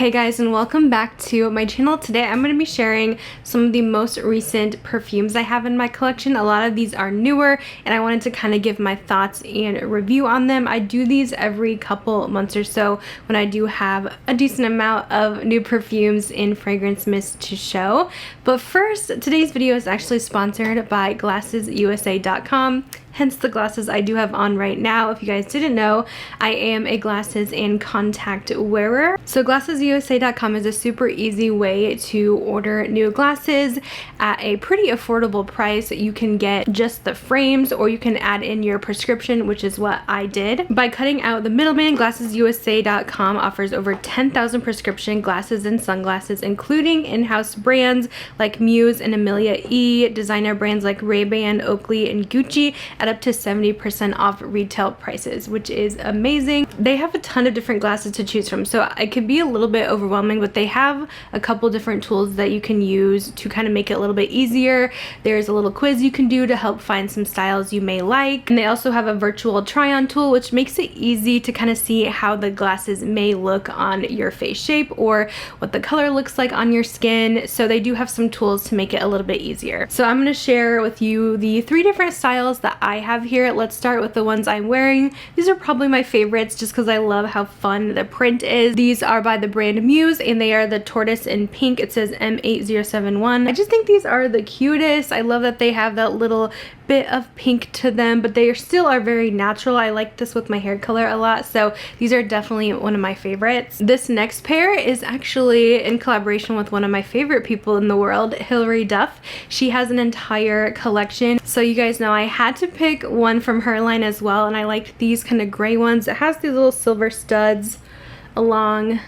Hey guys, and welcome back to my channel. Today I'm going to be sharing some of the most recent perfumes I have in my collection. A lot of these are newer and I wanted to kind of give my thoughts and review on them. I do these every couple months or so when I do have a decent amount of new perfumes and fragrance mist to show. But first, today's video is actually sponsored by GlassesUSA.com. Hence the glasses I do have on right now. If you guys didn't know, I am a glasses and contact wearer. So GlassesUSA.com is a super easy way to order new glasses at a pretty affordable price. You can get just the frames or you can add in your prescription, which is what I did. By cutting out the middleman, GlassesUSA.com offers over 10,000 prescription glasses and sunglasses, including in-house brands like Muse and Amelia E, designer brands like Ray-Ban, Oakley, and Gucci, at up to 70% off retail prices, which is amazing. They have a ton of different glasses to choose from, so it could be a little bit overwhelming, but they have a couple different tools that you can use to kind of make it a little bit easier. There's a little quiz you can do to help find some styles you may like, and they also have a virtual try-on tool, which makes it easy to kind of see how the glasses may look on your face shape or what the color looks like on your skin. So they do have some tools to make it a little bit easier. So I'm going to share with you the 3 different styles that I have here. Let's start with the ones I'm wearing. These are probably my favorites just because I love how fun the print is. These are by the brand Muse and they are the tortoise in pink. It says M8071. I just think these are the cutest. I love that they have that little bit of pink to them, but they still are very natural. I like this with my hair color a lot, so these are definitely one of my favorites. This next pair is actually in collaboration with one of my favorite people in the world, Hilary Duff. She has an entire collection, so you guys know I had to pick one from her line as well, and I liked these kind of gray ones. It has these little silver studs along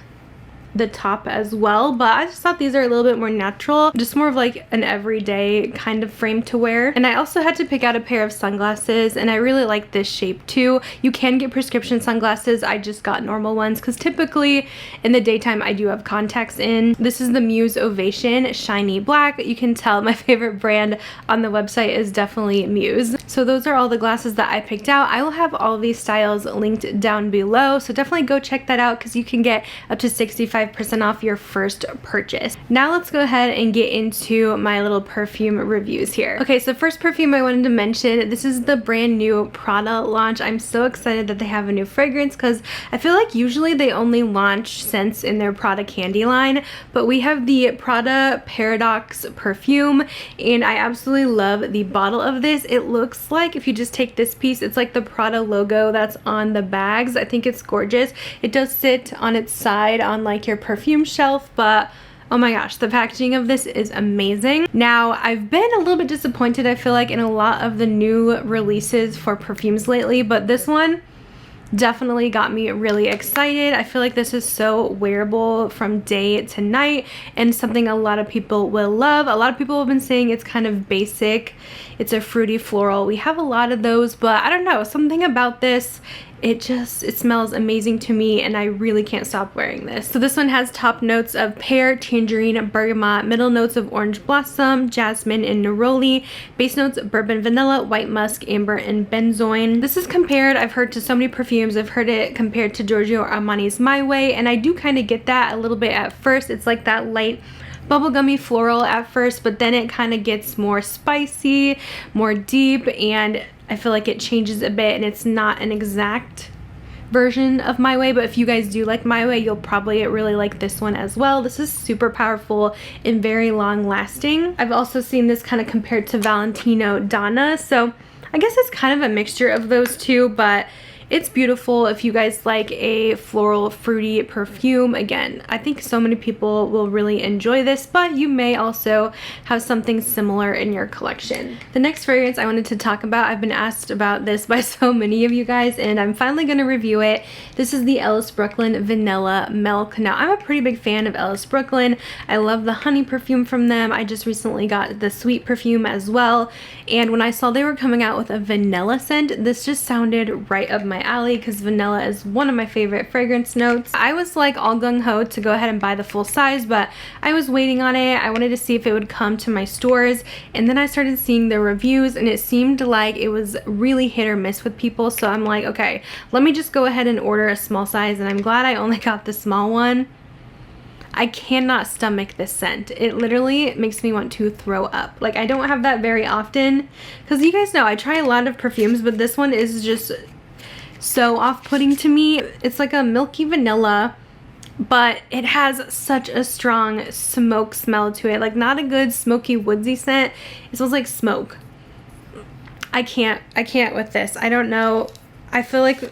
the top as well, but I just thought these are a little bit more natural, just more of like an everyday kind of frame to wear. And I also had to pick out a pair of sunglasses, and I really like this shape too. You can get prescription sunglasses. I just got normal ones because typically in the daytime I do have contacts in. This is the Muse Ovation Shiny Black. You can tell my favorite brand on the website is definitely Muse. So those are all the glasses that I picked out. I will have all these styles linked down below, so definitely go check that out because you can get up to 65% off your first purchase. Now let's go ahead and get into my little perfume reviews here. Okay, so first perfume I wanted to mention, this is the brand new Prada launch. I'm so excited that they have a new fragrance because I feel like usually they only launch scents in their Prada candy line, but we have the Prada Paradox perfume and I absolutely love the bottle of this. It looks like, if you just take this piece, it's like the Prada logo that's on the bags. I think it's gorgeous. It does sit on its side on like your perfume shelf, but oh my gosh, the packaging of this is amazing. Now, I've been a little bit disappointed, I feel like, in a lot of the new releases for perfumes lately, but this one definitely got me really excited. I feel like this is so wearable from day to night and something a lot of people will love. A lot of people have been saying it's kind of basic. It's a fruity floral. We have a lot of those, but I don't know, something about this, it smells amazing to me and I really can't stop wearing this. So this one has top notes of pear, tangerine, bergamot, middle notes of orange blossom, jasmine, and neroli, base notes bourbon, vanilla, white musk, amber, and benzoin. This is compared, I've heard, to so many perfumes. I've heard it compared to Giorgio Armani's My Way, and I do kind of get that a little bit at first. It's like that light bubblegummy floral at first, but then it kind of gets more spicy, more deep, and I feel like it changes a bit, and it's not an exact version of My Way, but if you guys do like My Way, you'll probably really like this one as well. This is super powerful and very long lasting. I've also seen this kind of compared to Valentino Donna, so I guess it's kind of a mixture of those two, but it's beautiful if you guys like a floral, fruity perfume. Again, I think so many people will really enjoy this, but you may also have something similar in your collection. The next fragrance I wanted to talk about, I've been asked about this by so many of you guys, and I'm finally going to review it. This is the Ellis Brooklyn Vanilla Milk. Now, I'm a pretty big fan of Ellis Brooklyn. I love the honey perfume from them. I just recently got the sweet perfume as well, and when I saw they were coming out with a vanilla scent, this just sounded right up my alley because vanilla is one of my favorite fragrance notes. I was like all gung-ho to go ahead and buy the full size, but I was waiting on it. I wanted to see if it would come to my stores, and then I started seeing the reviews and it seemed like it was really hit or miss with people, so I'm like, okay, let me just go ahead and order a small size, and I'm glad I only got the small one. I cannot stomach this scent. It literally makes me want to throw up. Like, I don't have that very often because you guys know I try a lot of perfumes, but this one is just so off-putting to me. It's like a milky vanilla, but it has such a strong smoke smell to it. Like, not a good smoky woodsy scent. It smells like smoke. I can't with this. I don't know. I feel like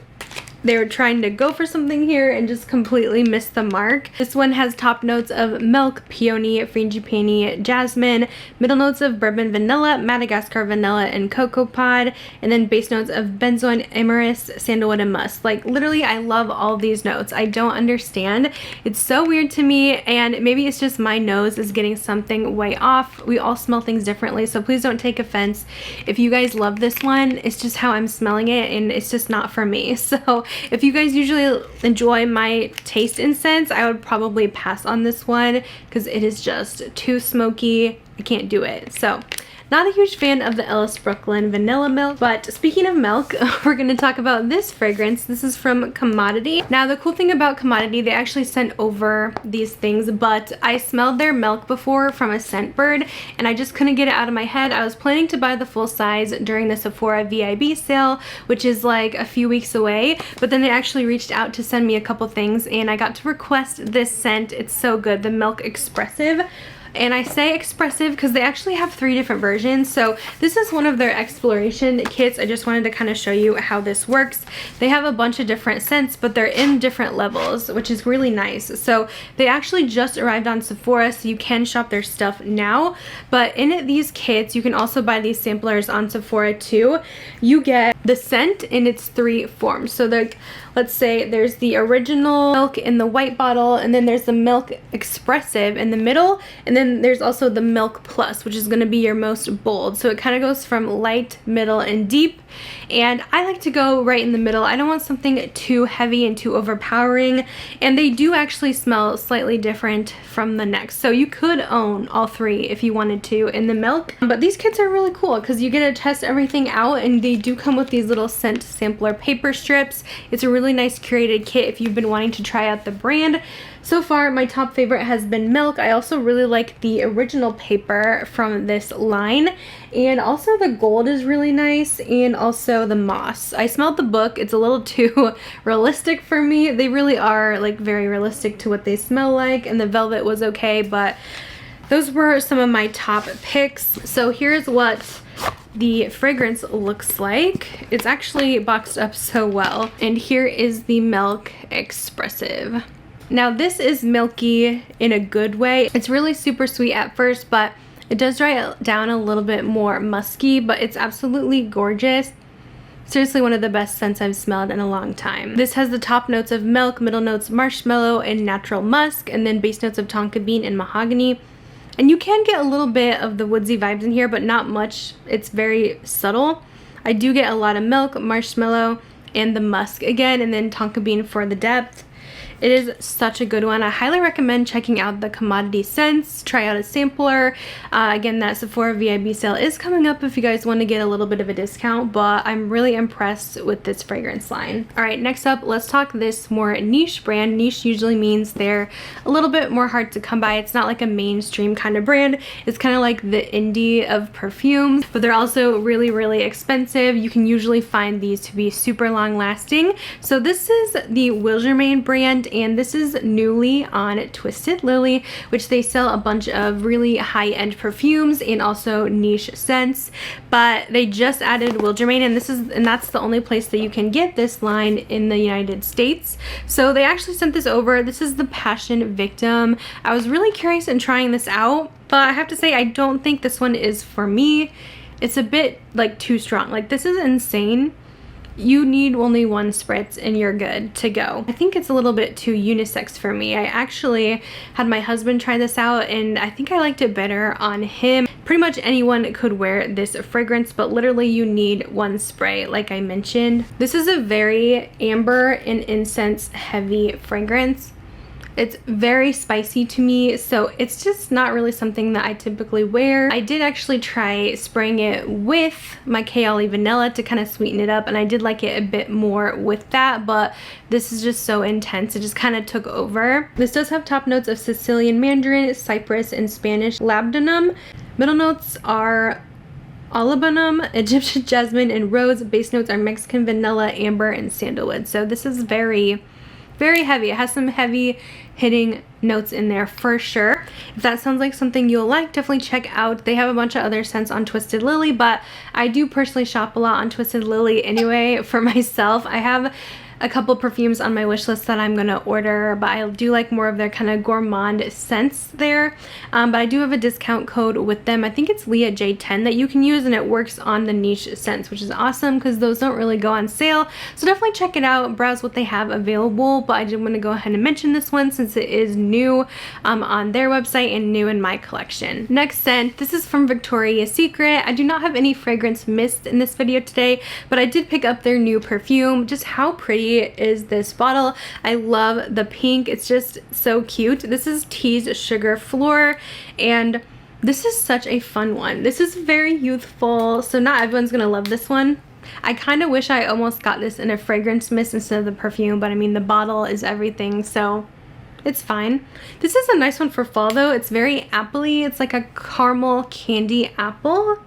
they were trying to go for something here and just completely missed the mark. This one has top notes of milk, peony, frangipani, jasmine, middle notes of bourbon vanilla, Madagascar vanilla, and cocoa pod, and then base notes of benzoin, amyris, sandalwood, and musk. Like, literally, I love all these notes. I don't understand. It's so weird to me, and maybe it's just my nose is getting something way off. We all smell things differently, so please don't take offense if you guys love this one. It's just how I'm smelling it, and it's just not for me. So if you guys usually enjoy my taste in scents, I would probably pass on this one because it is just too smoky. I can't do it. So not a huge fan of the Ellis Brooklyn Vanilla Milk. But speaking of milk, we're going to talk about this fragrance. This is from Commodity. Now, the cool thing about Commodity, they actually sent over these things, but I smelled their milk before from a Scentbird, and I just couldn't get it out of my head. I was planning to buy the full size during the Sephora VIB sale, which is like a few weeks away, but then they actually reached out to send me a couple things, and I got to request this scent. It's so good, the Milk Expressive. And I say expressive because they actually have 3 different versions. So this is one of their exploration kits. I just wanted to kind of show you how this works. They have a bunch of different scents, but they're in different levels, which is really nice. So they actually just arrived on Sephora, so you can shop their stuff now. But in these kits, you can also buy these samplers on Sephora too. You get the scent in its 3 forms. So let's say there's the original milk in the white bottle, and then there's the Milk Expressive in the middle, and then there's also the Milk Plus, which is going to be your most bold. So it kind of goes from light, middle, and deep, and I like to go right in the middle. I don't want something too heavy and too overpowering, and they do actually smell slightly different from the next. So you could own all 3 if you wanted to in the milk, but these kits are really cool because you get to test everything out, and they do come with these little scent sampler paper strips. It's a really nice curated kit if you've been wanting to try out the brand. So far, my top favorite has been milk. I also really like the original paper from this line, and also the gold is really nice, and also the moss. I smelled the book. It's a little too realistic for me. They really are like very realistic to what they smell like, and the velvet was okay, but those were some of my top picks. So here's what the fragrance looks like. It's actually boxed up so well, and here is the Milk Expressive. Now, this is milky in a good way. It's really super sweet at first, but it does dry down a little bit more musky, but it's absolutely gorgeous. Seriously, one of the best scents I've smelled in a long time. This has the top notes of milk, middle notes marshmallow and natural musk, and then base notes of tonka bean and mahogany. And you can get a little bit of the woodsy vibes in here, but not much. It's very subtle. I do get a lot of milk, marshmallow, and the musk again, and then tonka bean for the depth. It is such a good one. I highly recommend checking out the Commodity scents. Try out a sampler. Again, that Sephora VIB sale is coming up if you guys want to get a little bit of a discount, but I'm really impressed with this fragrance line. All right, next up, let's talk this more niche brand. Niche usually means they're a little bit more hard to come by. It's not like a mainstream kind of brand. It's kind of like the indie of perfumes, but they're also really, really expensive. You can usually find these to be super long lasting. So this is the Wilgermain brand, and this is newly on Twisted Lily, which they sell a bunch of really high-end perfumes and also niche scents, but they just added Wilgermain, and that's the only place that you can get this line in the United States. So they actually sent this over. This is the Passion Victim. I was really curious in trying this out, but I have to say I don't think this one is for me. It's a bit like too strong. Like, this is insane. You need only 1 spritz and you're good to go. I think it's a little bit too unisex for me. I actually had my husband try this out, and I think I liked it better on him. Pretty much anyone could wear this fragrance, but literally you need 1 spray, like I mentioned. This is a very amber and incense heavy fragrance. It's very spicy to me, so it's just not really something that I typically wear. I did actually try spraying it with my Kaoli Vanilla to kind of sweeten it up, and I did like it a bit more with that, but this is just so intense. It just kind of took over. This does have top notes of Sicilian Mandarin, Cypress, and Spanish Labdanum. Middle notes are olibanum, Egyptian jasmine, and rose. Base notes are Mexican vanilla, amber, and sandalwood. So this is very heavy. It has some heavy hitting notes in there for sure. If that sounds like something you'll like, definitely check out. They have a bunch of other scents on Twisted Lily, but I do personally shop a lot on Twisted Lily anyway for myself. I have a couple perfumes on my wish list that I'm gonna order, but I do like more of their kind of gourmand scents there. But I do have a discount code with them. I think it's Leah J10 that you can use, and it works on the niche scents, which is awesome because those don't really go on sale. So definitely check it out, browse what they have available. But I did want to go ahead and mention this one since it is new on their website and new in my collection. Next scent, this is from Victoria's Secret. I do not have any fragrance mist in this video today, but I did pick up their new perfume. Just how pretty is this bottle. I love the pink. It's just so cute. This is Teased Sugar Floor, and this is such a fun one. This is very youthful, so not everyone's gonna love this one. I kind of wish I almost got this in a fragrance mist instead of the perfume, but I mean the bottle is everything, so it's fine. This is a nice one for fall though. It's very appley. It's like a caramel candy apple.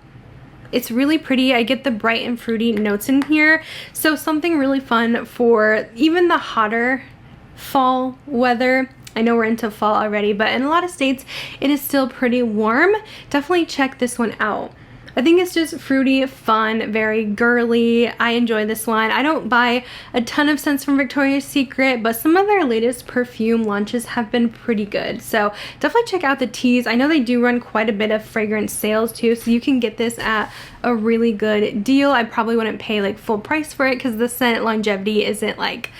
It's really pretty. I get the bright and fruity notes in here. So something really fun for even the hotter fall weather. I know we're into fall already, but in a lot of states it is still pretty warm. Definitely check this one out. I think it's just fruity, fun, very girly. I enjoy this one. I don't buy a ton of scents from Victoria's Secret, but some of their latest perfume launches have been pretty good. So definitely check out the Teas. I know they do run quite a bit of fragrance sales too, so you can get this at a really good deal. I probably wouldn't pay like full price for it because the scent longevity isn't like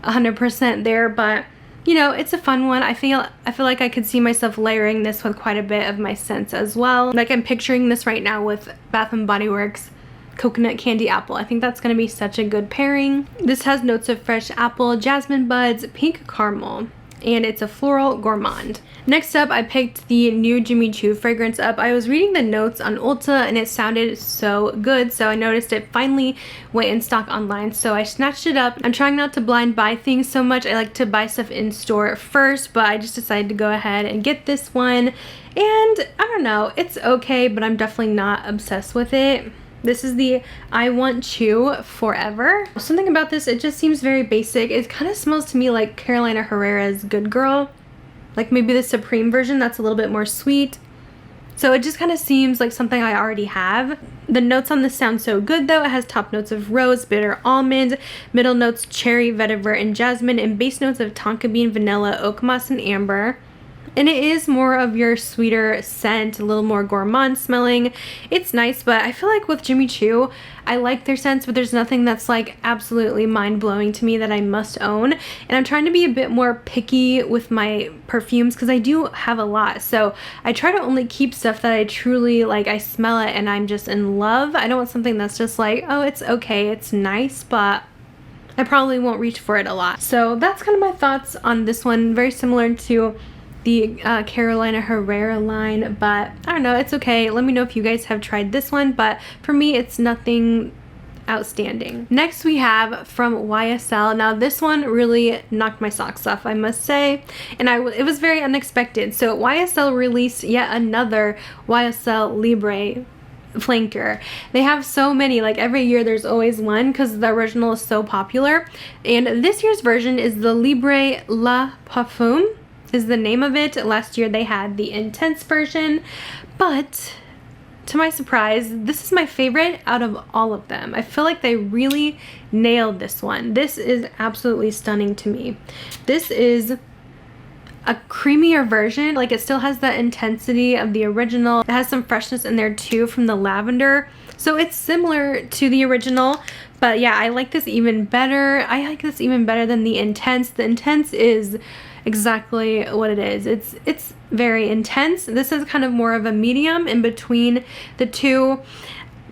100% there, but you know, it's a fun one. I feel like I could see myself layering this with quite a bit of my scents as well. Like I'm picturing this right now with Bath & Body Works Coconut Candy Apple. I think that's going to be such a good pairing. This has notes of fresh apple, jasmine buds, pink caramel, and it's a floral gourmand. Next up, I picked the new Jimmy Choo fragrance up. I was reading the notes on ULTA and it sounded so good, so I noticed it finally went in stock online, so I snatched it up. I'm trying not to blind buy things so much. I like to buy stuff in store first, but I just decided to go ahead and get this one, and I don't know, it's okay, but I'm definitely not obsessed with it. This is the I Want Choo Forever. Something about this, it just seems very basic. It kind of smells to me like Carolina Herrera's Good Girl. Like maybe the Supreme version that's a little bit more sweet. So it just kind of seems like something I already have. The notes on this sound so good though. It has top notes of rose, bitter almond, middle notes cherry, vetiver, and jasmine, and base notes of tonka bean, vanilla, oak moss, and amber. And it is more of your sweeter scent, a little more gourmand smelling. It's nice, but I feel like with Jimmy Choo, I like their scents, but there's nothing that's like absolutely mind-blowing to me that I must own. And I'm trying to be a bit more picky with my perfumes because I do have a lot. So I try to only keep stuff that I truly like, I smell it and I'm just in love. I don't want something that's just like, oh, it's okay, it's nice, but I probably won't reach for it a lot. So that's kind of my thoughts on this one. Very similar to the Carolina Herrera line, but I don't know, it's okay. Let me know if you guys have tried this one, but for me it's nothing outstanding. Next we have from YSL. Now this one really knocked my socks off, I must say, and it was very unexpected. So YSL released yet another YSL Libre flanker. They have so many, like every year there's always one because the original is so popular, and this year's version is the Libre La Parfum is the name of it. Last year they had the intense version, but to my surprise, this is my favorite out of all of them. I feel like they really nailed this one. This is absolutely stunning to me. This is a creamier version. Like it still has the intensity of the original. It has some freshness in there too from the lavender. So it's similar to the original, but yeah, I like this even better. I like this even better than the intense. The intense is exactly what it is. It's very intense. This is kind of more of a medium in between the two,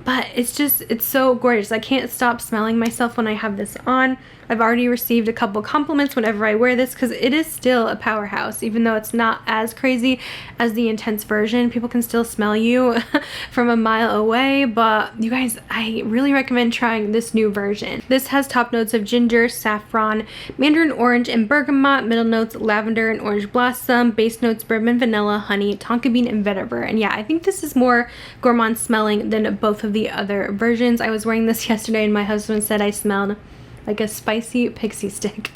but it's so gorgeous. I can't stop smelling myself when I have this on. I've already received a couple compliments whenever I wear this because it is still a powerhouse. Even though it's not as crazy as the intense version, people can still smell you from a mile away. But you guys, I really recommend trying this new version. This has top notes of ginger, saffron, mandarin orange, and bergamot, middle notes lavender and orange blossom, base notes bourbon, vanilla, honey, tonka bean, and vetiver. And yeah, I think this is more gourmand smelling than both of the other versions. I was wearing this yesterday and my husband said I smelled like a spicy pixie stick.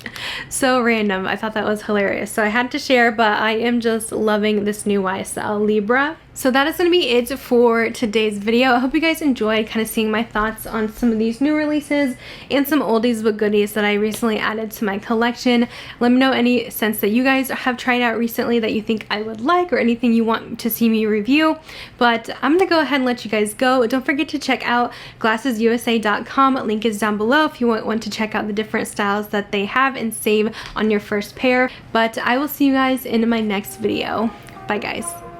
So random. I thought that was hilarious. So I had to share, but I am just loving this new YSL Libra. So that is going to be it for today's video. I hope you guys enjoyed kind of seeing my thoughts on some of these new releases and some oldies but goodies that I recently added to my collection. Let me know any scents that you guys have tried out recently that you think I would like, or anything you want to see me review. But I'm going to go ahead and let you guys go. Don't forget to check out glassesusa.com. Link is down below if you want to check out the different styles that they have and save on your first pair. But I will see you guys in my next video. Bye guys.